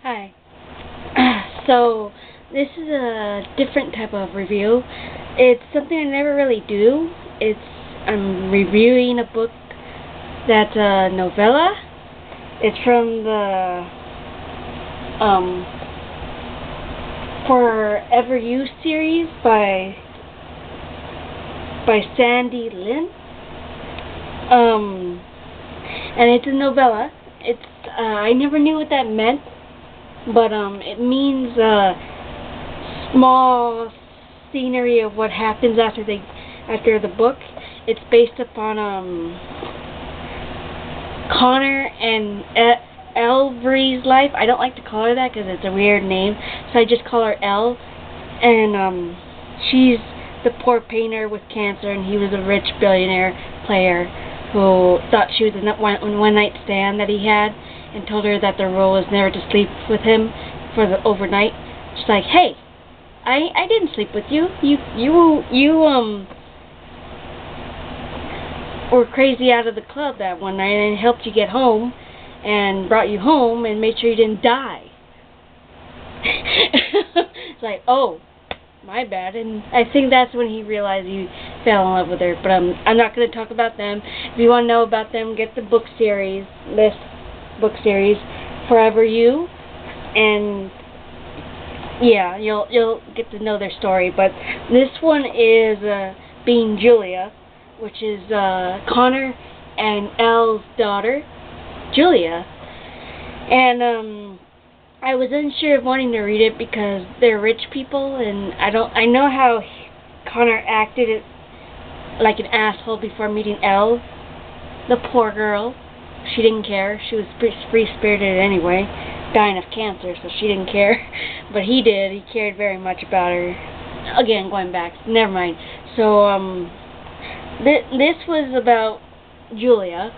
Hi. So, this is a different type of review. It's something I never really do. I'm reviewing a book that's a novella. It's from the Forever You series by Sandy Lynn. And it's a novella. I never knew what that meant. But it means small scenery of what happens after the book. It's based upon Connor and Elvery's life. I don't like to call her that because it's a weird name, so I just call her Elle. And she's the poor painter with cancer, and he was a rich billionaire player who thought she was a one night stand that he had, and told her that the rule was never to sleep with him for the overnight. She's like, hey, I didn't sleep with you. You were crazy out of the club that one night and helped you get home and brought you home and made sure you didn't die. It's like, oh, my bad. And I think that's when he realized he fell in love with her. But I'm not going to talk about them. If you want to know about them, get the book series, book series, Forever You, and yeah, you'll get to know their story. But this one is Being Julia, which is Connor and Elle's daughter, Julia. And I was unsure of wanting to read it because they're rich people, and I know how Connor acted like an asshole before meeting Elle, the poor girl. She didn't care. She was free-spirited anyway, dying of cancer, so she didn't care. But he did. He cared very much about her. Again, going back. Never mind. So, this was about Julia,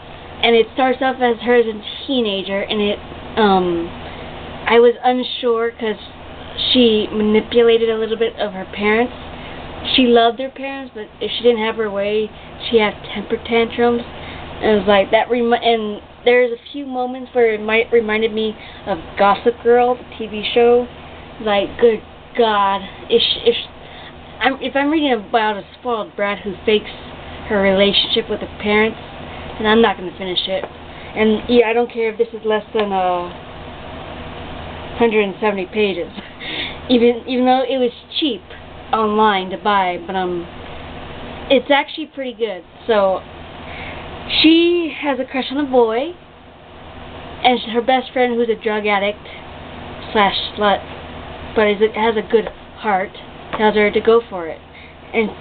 and it starts off as her as a teenager, and I was unsure because she manipulated a little bit of her parents. She loved her parents, but if she didn't have her way, she had temper tantrums. And it was like that. And there's a few moments where it reminded me of Gossip Girl, the TV show. Like, good God, if I'm reading about a spoiled brat who fakes her relationship with her parents, then I'm not going to finish it. And yeah, I don't care if this is less than 170 pages, even though it was cheap online to buy. But it's actually pretty good. So. She has a crush on a boy, and her best friend, who's a drug addict / slut, but has a good heart, tells her to go for it.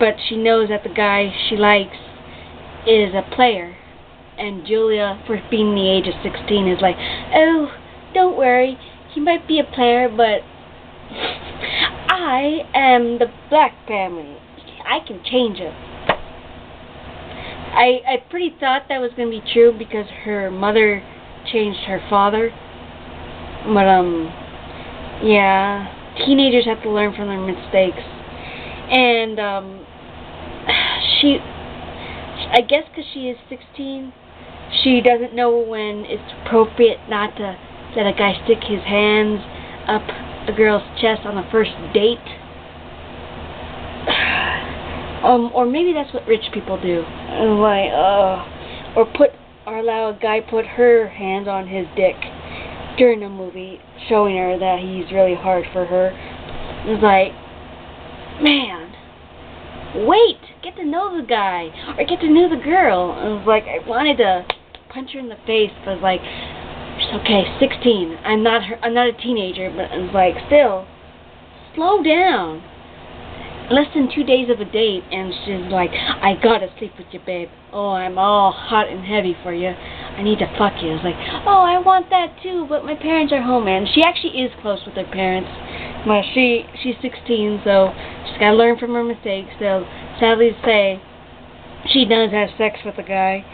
But she knows that the guy she likes is a player, and Julia, for being the age of 16, is like, oh, don't worry, he might be a player, but I am the black family. I can change him. I pretty thought that was going to be true because her mother changed her father. But, yeah, teenagers have to learn from their mistakes. And, I guess because she is 16, she doesn't know when it's appropriate not to let a guy stick his hands up a girl's chest on the first date. Or maybe that's what rich people do. Or allow a guy put her hands on his dick during a movie, showing her that he's really hard for her. It's like, man, wait, get to know the guy, or get to know the girl. And it was like, I wanted to punch her in the face, but it's like, okay, 16. I'm not a teenager, but it's like, still, slow down. Less than 2 days of a date, and she's like, I gotta sleep with you, babe. Oh, I'm all hot and heavy for you. I need to fuck you. It's like, oh, I want that too, but my parents are home, and she actually is close with her parents. Well, she's 16, so she's gotta learn from her mistakes. So, sadly to say, she does have sex with a guy,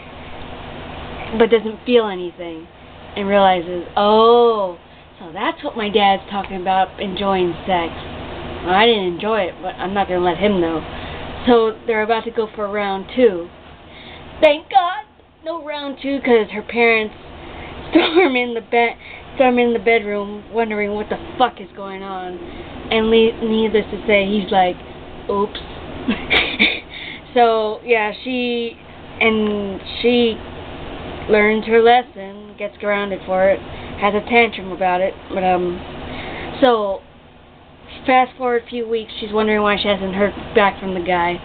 but doesn't feel anything, and realizes, oh, so that's what my dad's talking about, enjoying sex. Well, I didn't enjoy it, but I'm not going to let him know. So they're about to go for round 2. Thank God, no round 2, because her parents storm in the storming in the bedroom, wondering what the fuck is going on. And needless to say, he's like, oops. So, yeah, she learns her lesson, gets grounded for it, has a tantrum about it, but, so, fast forward a few weeks, she's wondering why she hasn't heard back from the guy.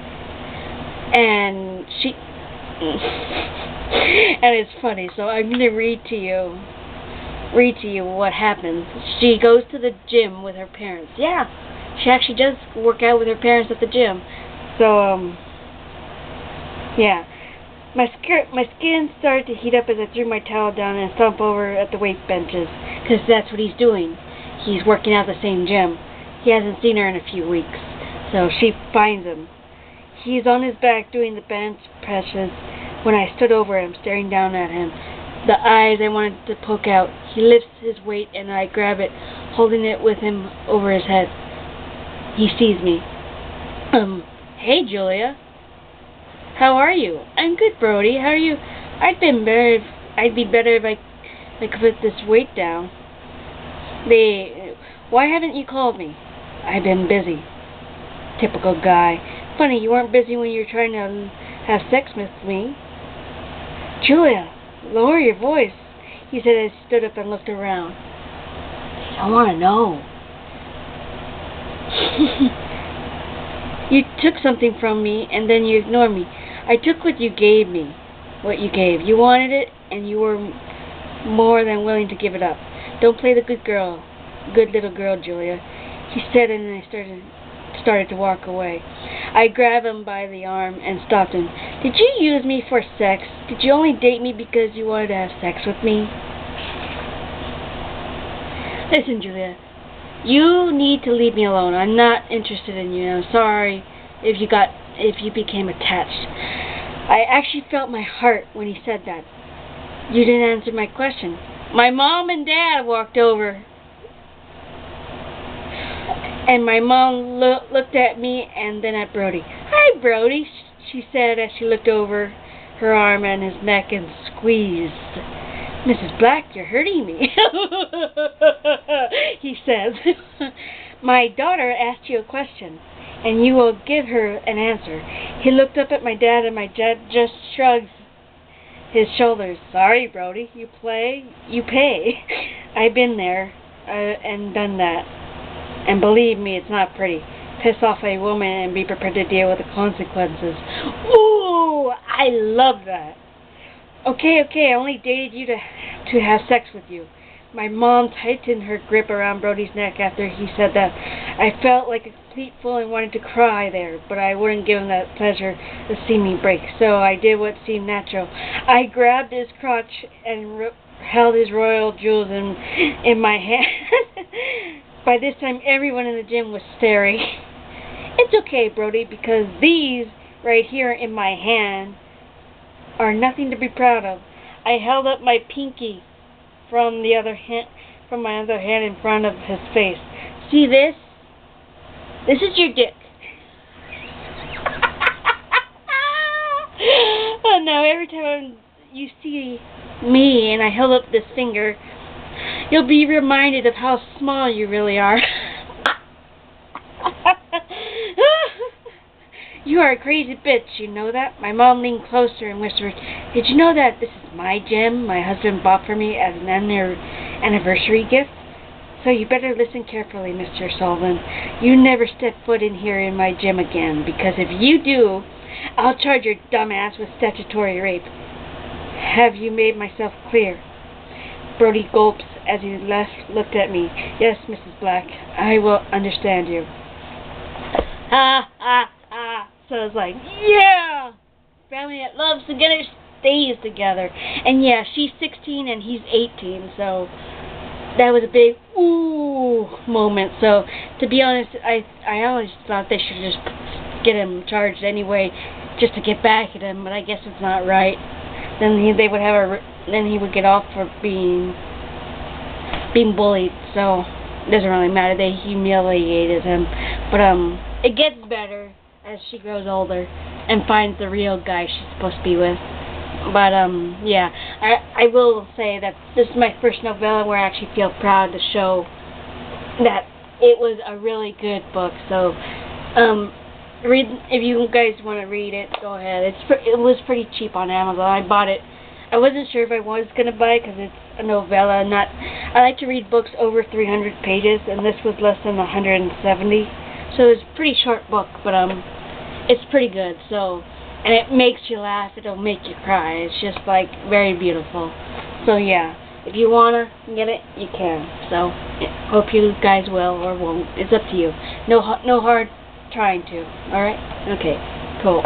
And and it's funny, so I'm going to read to you what happens. She goes to the gym with her parents. Yeah, she actually does work out with her parents at the gym. So, yeah. My skin started to heat up as I threw my towel down and stomped over at the weight benches, because that's what he's doing. He's working out at the same gym. He hasn't seen her in a few weeks, so she finds him. He's on his back doing the bench presses when I stood over him, staring down at him. The eyes I wanted to poke out. He lifts his weight and I grab it, holding it with him over his head. He sees me. Hey, Julia. How are you? I'm good, Brody. How are you? I'd be better if I could put this weight down. Why haven't you called me? I've been busy. Typical guy. Funny, you weren't busy when you were trying to have sex with me. Julia, lower your voice, he said as he stood up and looked around. I want to know. You took something from me and then you ignored me. I took what you gave me. What you gave. You wanted it and you were more than willing to give it up. Don't play the good little girl, Julia, he said, and I started to walk away. I grabbed him by the arm and stopped him. Did you use me for sex? Did you only date me because you wanted to have sex with me? Listen, Julia, you need to leave me alone. I'm not interested in you. I'm sorry if you became attached. I actually felt my heart when he said that. You didn't answer my question. My mom and dad walked over. And my mom looked at me and then at Brody. Hi, Brody, she said as she looked over her arm and his neck and squeezed. Mrs. Black, you're hurting me, he says. My daughter asked you a question, and you will give her an answer. He looked up at my dad, and my dad just shrugged his shoulders. Sorry, Brody, you pay. I've been there and done that. And believe me, it's not pretty. Piss off a woman and be prepared to deal with the consequences. Ooh, I love that. Okay, I only dated you to have sex with you. My mom tightened her grip around Brody's neck after he said that. I felt like a complete fool and wanted to cry there, but I wouldn't give him that pleasure to see me break, so I did what seemed natural. I grabbed his crotch and held his royal jewels in my hand. By this time, everyone in the gym was staring. It's okay, Brody, because these right here in my hand are nothing to be proud of. I held up my pinky from my other hand in front of his face. See this? This is your dick. Oh no, every time you see me and I held up this finger, you'll be reminded of how small you really are. You are a crazy bitch, you know that? My mom leaned closer and whispered, did you know that this is my gym my husband bought for me as an anniversary gift? So you better listen carefully, Mr. Sullivan. You never step foot in here in my gym again, because if you do, I'll charge your dumb ass with statutory rape. Have you made myself clear? Brody gulps as he looked at me. Yes, Mrs. Black, I will understand you. Ha, ha, ha. So I was like, yeah! Family that loves together stays together. And yeah, she's 16 and he's 18, so that was a big ooh moment. So, to be honest, I always thought they should just get him charged anyway, just to get back at him, but I guess it's not right. Then he would get off for being bullied, so it doesn't really matter. They humiliated him. But it gets better as she grows older and finds the real guy she's supposed to be with. But yeah, I will say that this is my first novella where I actually feel proud to show that it was a really good book. So read, if you guys want to read it, go ahead. It was pretty cheap on Amazon. I bought it. I wasn't sure if I was gonna buy it because it's a novella. I like to read books over 300 pages, and this was less than 170. So it's a pretty short book, but it's pretty good. So, and it makes you laugh. It'll make you cry. It's just like very beautiful. So yeah, if you wanna get it, you can. So hope you guys will or won't. It's up to you. No hard trying to. All right. Okay. Cool.